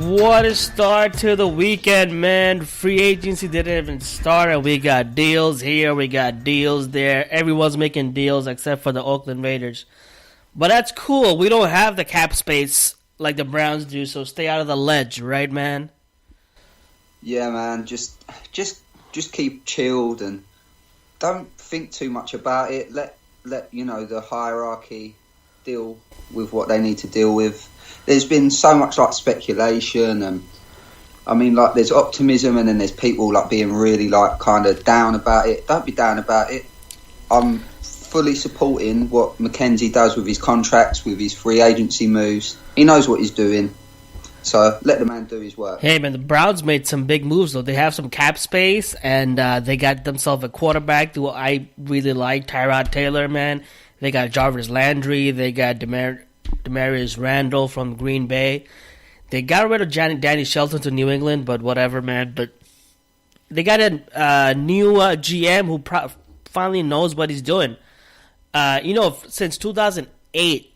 What a start to the weekend, man. Free agency didn't even start, and we got deals here, we got deals there. Everyone's making deals except for the Oakland Raiders. But that's cool. We don't have the cap space like the Browns do, so stay out of the ledge, right, man? Yeah, man. Just keep chilled and don't think too much about it. Let the hierarchy deal with what they need to deal with. There's been so much speculation, and there's optimism, and then there's people being really kind of down about it. Don't be down about it. I'm fully supporting what Mackenzie does with his contracts, with his free agency moves. He knows what he's doing, so let the man do his work. Hey, man, the Browns made some big moves, though. They have some cap space, and they got themselves a quarterback who I really like, Tyrod Taylor, man. They got Jarvis Landry. They got Demarius Randall from Green Bay. They got rid of Danny Shelton to New England, but whatever, man. But they got a new GM who finally knows what he's doing. Since 2008,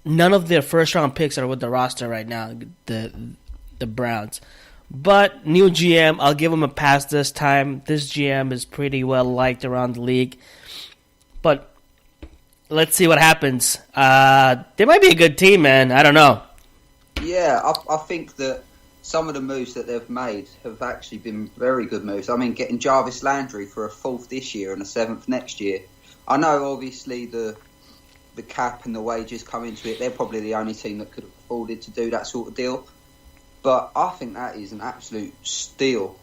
none of their first-round picks are with the roster right now, the Browns. But new GM, I'll give him a pass this time. This GM is pretty well liked around the league. But let's see what happens. They might be a good team, man. I don't know. Yeah, I think that some of the moves that they've made have actually been very good moves. Getting Jarvis Landry for a 4th this year and a 7th next year. I know, obviously, the cap and the wages come into it. They're probably the only team that could have afforded to do that sort of deal. But I think that is an absolute steal,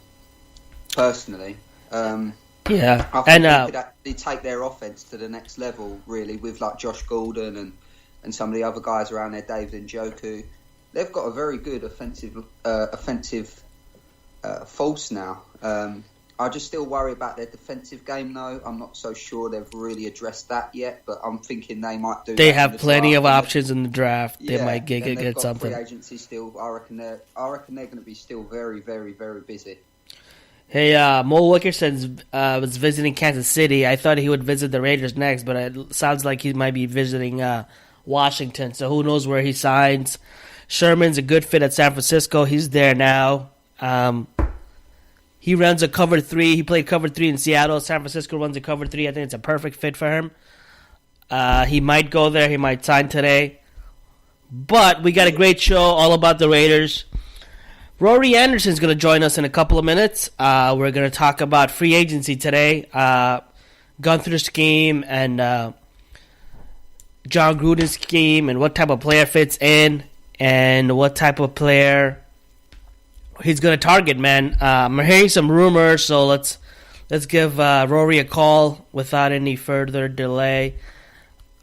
personally. Yeah, I think they could actually take their offense to the next level, really, with Josh Gordon and some of the other guys around there, David Njoku. They've got a very good offensive force now. I just still worry about their defensive game, though. I'm not so sure they've really addressed that yet, but I'm thinking they might do. They have plenty of options in the draft. They might get something. Free agency still. I reckon they're going to be still very, very, very busy. Hey, Mo Wickerson was visiting Kansas City. I thought he would visit the Raiders next, but it sounds like he might be visiting Washington. So who knows where he signs. Sherman's a good fit at San Francisco. He's there now. He runs a cover 3. He played cover 3 in Seattle. San Francisco runs a cover 3. I think it's a perfect fit for him. He might go there. He might sign today. But we got a great show all about the Raiders. Rory Anderson is going to join us in a couple of minutes. We're going to talk about free agency today, Gunthers' scheme, and John Gruden's scheme, and what type of player fits in, and what type of player he's going to target, man. I'm hearing some rumors, so let's give Rory a call without any further delay.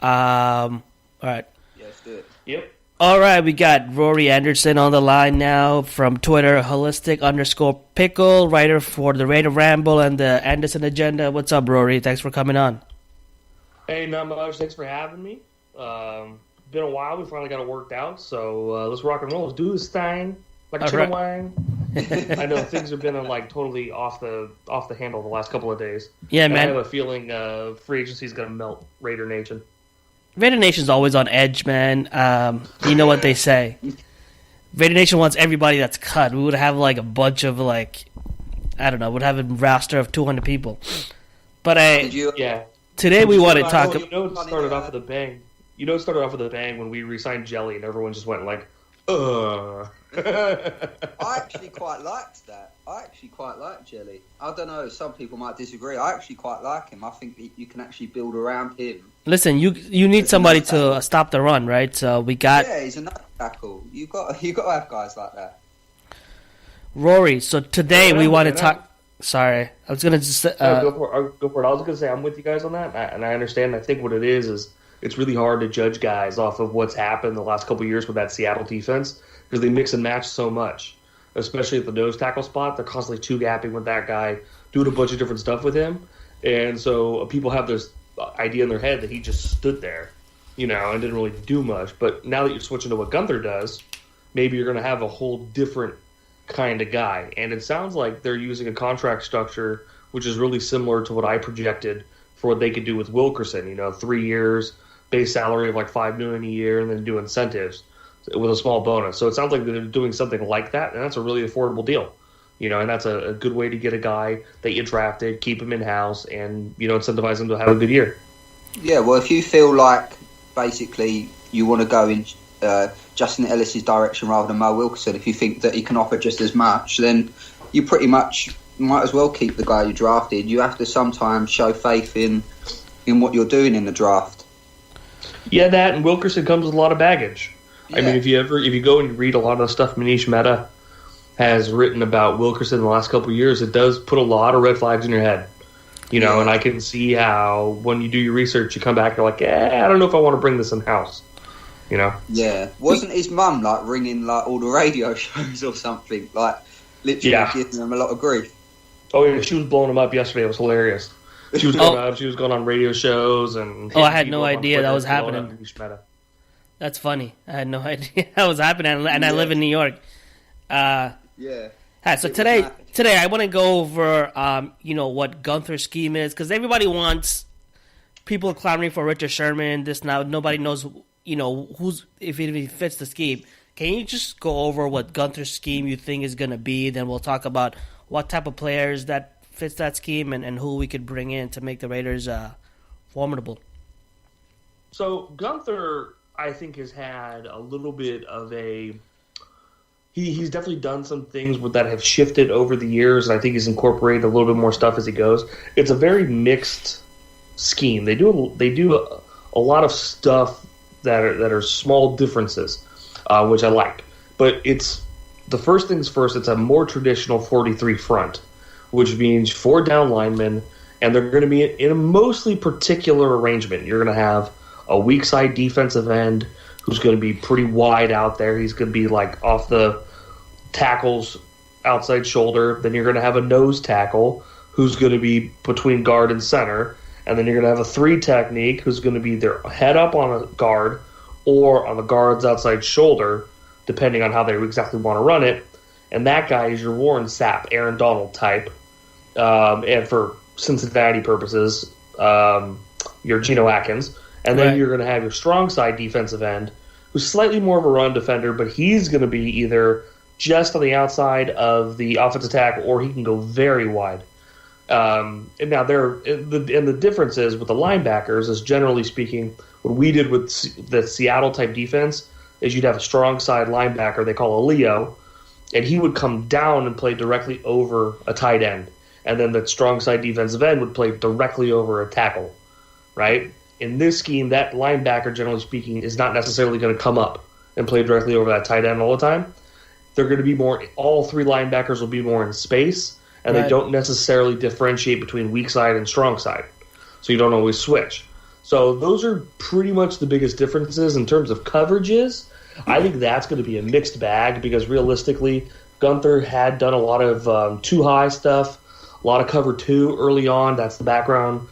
All right. Yeah, let's do it. Yep. All right, we got Rory Anderson on the line now from Twitter, holistic_pickle, writer for the Raider Ramble and the Anderson Agenda. What's up, Rory? Thanks for coming on. Hey, not much. Thanks for having me. Been a while. We finally got it worked out, so let's rock and roll. Let's do this thing like a chicken wine. I know things have been totally off the handle the last couple of days. Yeah, and man. I have a feeling free agency is going to melt Raider Nation. Raider Nation's always on edge, man. You know what they say. Raider Nation wants everybody that's cut. We would have a bunch of we'd have a roster of 200 people. But today we want to talk. It started off with a bang. It started off with a bang when we re-signed Jelly, and everyone just went I actually quite liked that. I actually quite like Jelly. I don't know, some people might disagree. I actually quite like him. I think you can actually build around him. Listen, you need somebody to stop the run, right? So we got... Yeah, he's a nut tackle. You got to have guys like that. Rory, so today we want to talk... Sorry, I was going to just... go for it. I was going to say, I'm with you guys on that, and I understand. I think what it is it's really hard to judge guys off of what's happened the last couple of years with that Seattle defense because they mix and match so much, especially at the nose tackle spot. They're constantly two-gapping with that guy, doing a bunch of different stuff with him. And so people have this idea in their head that he just stood there, and didn't really do much. But now that you're switching to what Gunther does, maybe you're going to have a whole different kind of guy. And it sounds like they're using a contract structure which is really similar to what I projected for what they could do with Wilkerson. 3 years, base salary of $5 million a year, and then do incentives. with a small bonus. So it sounds like they're doing something like that, and that's a really affordable deal. And that's a good way to get a guy that you drafted, keep him in-house, and, incentivize him to have a good year. Yeah, well, if you feel like basically you want to go in Justin Ellis's direction rather than Mo Wilkerson, if you think that he can offer just as much, then you pretty much might as well keep the guy you drafted. You have to sometimes show faith in what you're doing in the draft. Yeah, that and Wilkerson comes with a lot of baggage. Yeah. I mean, if you go and you read a lot of the stuff Manish Mehta has written about Wilkerson in the last couple of years, it does put a lot of red flags in your head. And I can see how when you do your research, you come back and you're like, I don't know if I want to bring this in house. Yeah, wasn't his mum like ringing like all the radio shows or something, like literally giving them a lot of grief? Oh yeah, she was blowing him up yesterday. It was hilarious. She was going up. She was going on radio shows and. Oh, I had no idea that was happening. That's funny. I had no idea that was happening, and I live in New York. So today I want to go over what Gunthers' scheme is, because everybody wants people clamoring for Richard Sherman. This now nobody knows who's if he fits the scheme. Can you just go over what Gunthers' scheme you think is going to be? Then we'll talk about what type of players that fits that scheme and who we could bring in to make the Raiders formidable. So Gunther, I think, has had a little bit of a. He's definitely done some things that have shifted over the years, and I think he's incorporated a little bit more stuff as he goes. It's a very mixed scheme. They do a lot of stuff that are small differences, which I like. But it's the first things first. It's a more traditional 43 front, which means 4 down linemen, and they're going to be in a mostly particular arrangement. You're going to have a weak side defensive end who's going to be pretty wide out there. He's going to be like off the tackle's outside shoulder. Then you're going to have a nose tackle who's going to be between guard and center. And then you're going to have a 3 technique who's going to be either head up on a guard or on the guard's outside shoulder, depending on how they exactly want to run it. And that guy is your Warren Sapp, Aaron Donald type. And for Cincinnati purposes, your Geno Atkins. And then you're going to have your strong side defensive end, who's slightly more of a run defender, but he's going to be either just on the outside of the offensive tackle, or he can go very wide. And now the difference is with the linebackers is, generally speaking, what we did with the Seattle type defense is you'd have a strong side linebacker they call a Leo, and he would come down and play directly over a tight end, and then the strong side defensive end would play directly over a tackle, right? In this scheme, that linebacker, generally speaking, is not necessarily going to come up and play directly over that tight end all the time. They're going to be more. All 3 linebackers will be more in space, and they don't necessarily differentiate between weak side and strong side, so you don't always switch. So those are pretty much the biggest differences in terms of coverages. I think that's going to be a mixed bag, because realistically, Gunther had done a lot of too high stuff, a lot of cover 2 early on. That's the background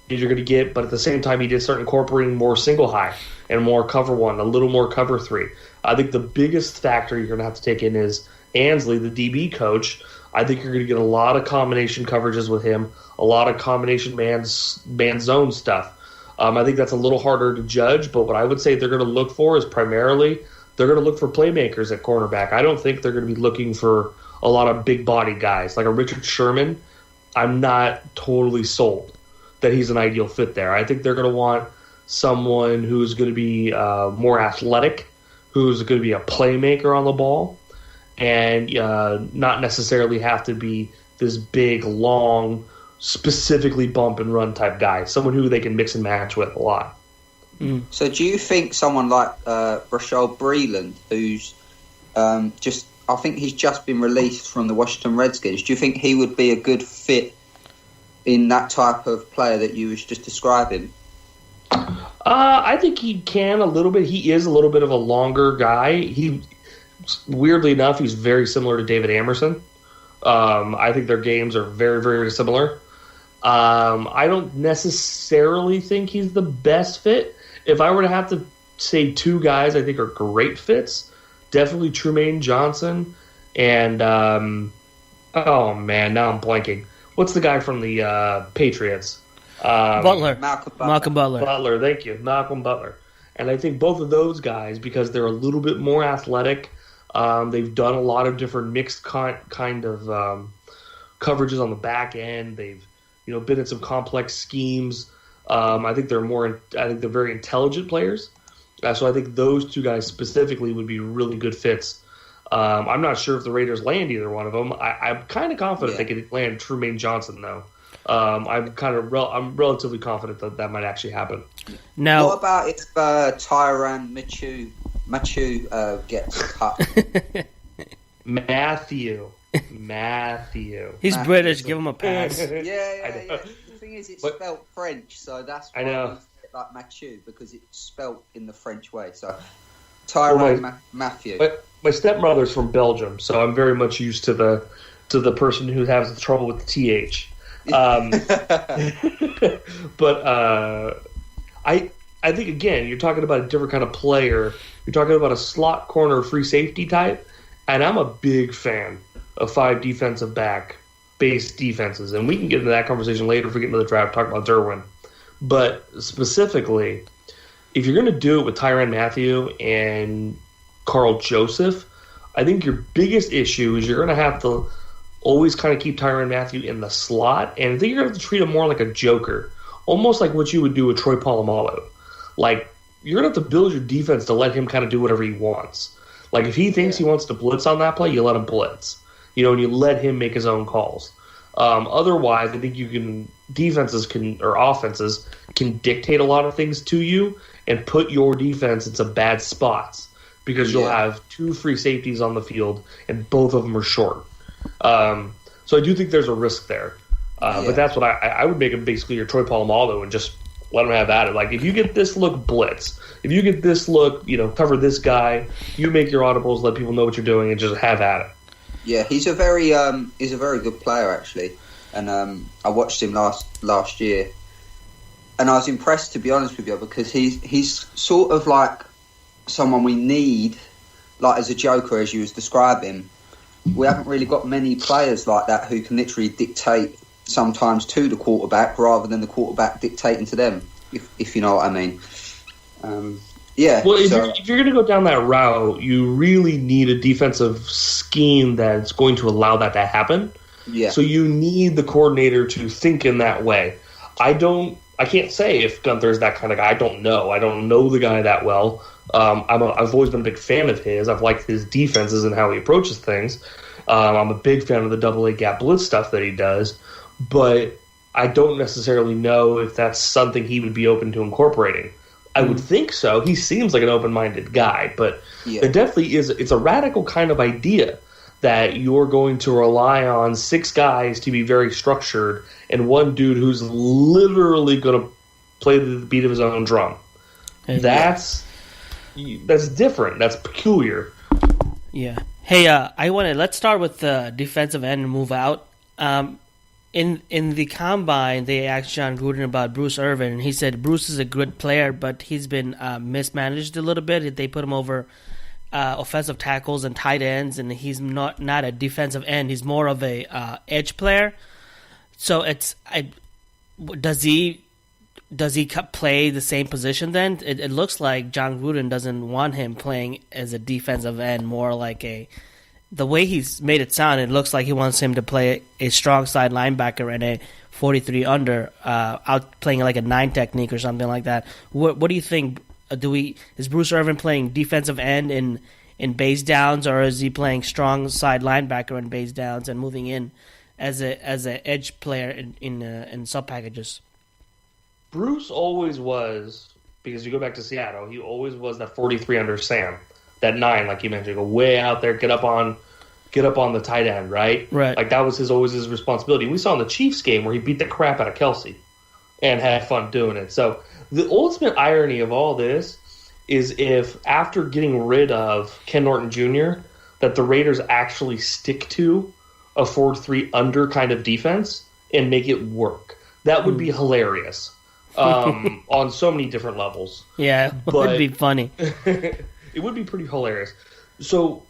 you're going to get, but at the same time, he did start incorporating more single high and more cover 1, a little more cover 3. I think the biggest factor you're going to have to take in is Ansley, the DB coach. I think you're going to get a lot of combination coverages with him, a lot of combination man zone stuff. I think that's a little harder to judge, but what I would say they're going to look for is primarily they're going to look for playmakers at cornerback. I don't think they're going to be looking for a lot of big body guys. Like a Richard Sherman, I'm not totally sold that he's an ideal fit there. I think they're going to want someone who's going to be more athletic, who's going to be a playmaker on the ball, and not necessarily have to be this big, long, specifically bump and run type guy. Someone who they can mix and match with a lot. So do you think someone like Rashad Breeland, who's I think he's just been released from the Washington Redskins, do you think he would be a good fit in that type of player that you was just describing? I think he can a little bit. He is a little bit of a longer guy. Weirdly enough, he's very similar to David Amerson. I think their games are very, very similar. I don't necessarily think he's the best fit. If I were to have to say 2 guys I think are great fits, definitely Trumaine Johnson and oh man, now I'm blanking. What's the guy from the Patriots? Butler. Malcolm Butler. Butler, thank you. Malcolm Butler. And I think both of those guys, because they're a little bit more athletic, they've done a lot of different mixed kind of coverages on the back end. They've been in some complex schemes. I think they're very intelligent players. So I think those two guys specifically would be really good fits. I'm not sure if the Raiders land either one of them. I'm kind of confident they could land Trumaine Johnson, though. I'm relatively confident that might actually happen. Now, what about if Tyrann Mathieu gets cut? Matthew. He's British. Give him a pass. Yeah. The thing is, it's spelt French, so that's why I know. Like Mathieu, because it's spelt in the French way. So Tyrann Mathieu. My stepmother's from Belgium, so I'm very much used to the person who has the trouble with the TH. But I think, again, you're talking about a different kind of player. You're talking about a slot corner free safety type, and I'm a big fan of 5 defensive back based defenses, and we can get into that conversation later if we get into the draft, talk about Derwin. But specifically, if you're going to do it with Tyrann Mathieu and Carl Joseph, I think your biggest issue is you're going to have to always kind of keep Tyrann Mathieu in the slot, and I think you're going to have to treat him more like a joker, almost like what you would do with Troy Polamalu. Like, you're going to have to build your defense to let him kind of do whatever he wants. Like, if he thinks he wants to blitz on that play, you let him blitz, and you let him make his own calls. Otherwise, I think offenses can dictate a lot of things to you and put your defense in some bad spots because you'll have 2 free safeties on the field and both of them are short. So I do think there's a risk there. But that's what I would make him basically your Troy Polamalu and just let him have at it. Like, if you get this look, blitz. If you get this look, cover this guy. You make your audibles, let people know what you're doing, and just have at it. Yeah, he's a very good player, actually, and I watched him last year, and I was impressed, to be honest with you, because he's sort of like someone we need, like as a joker, as you was describing. We haven't really got many players like that who can literally dictate sometimes to the quarterback rather than the quarterback dictating to them, if you know what I mean. Well, if you're going to go down that route, you really need a defensive scheme that's going to allow that to happen. Yeah. So you need the coordinator to think in that way. I can't say if Gunthers is that kind of guy. I don't know. I don't know the guy that well. I've always been a big fan of his. I've liked his defenses and how he approaches things. I'm a big fan of the double A gap blitz stuff that he does, but I don't necessarily know if that's something he would be open to incorporating. I would think so. He seems like an open-minded guy, but it definitely is. It's a radical kind of idea that you're going to rely on 6 guys to be very structured and one dude who's literally going to play the beat of his own drum. That's different. That's peculiar. Yeah. Hey, let's start with the defensive end and move out. In the combine, they asked John Gruden about Bruce Irvin, and he said Bruce is a good player, but he's been mismanaged a little bit. They put him over offensive tackles and tight ends, and he's not a defensive end. He's more of a edge player. So does he play the same position then? It looks like John Gruden doesn't want him playing as a defensive end, more like the way he's made it sound, it looks like he wants him to play a strong side linebacker and a 43 under, out playing like a 9 technique or something like that. What do you think? Is Bruce Irvin playing defensive end in base downs, or is he playing strong side linebacker in base downs and moving in as a edge player in sub packages? Bruce always was, because you go back to Seattle, he always was that 43 under Sam. That 9, like you mentioned, go way out there, get up on the tight end, right? Right. Like that was always his responsibility. We saw in the Chiefs game where he beat the crap out of Kelsey and had fun doing it. So the ultimate irony of all this is if after getting rid of Ken Norton Jr., that the Raiders actually stick to a 4-3 under kind of defense and make it work. That would be hilarious on so many different levels. Yeah, it would be funny. It would be pretty hilarious. So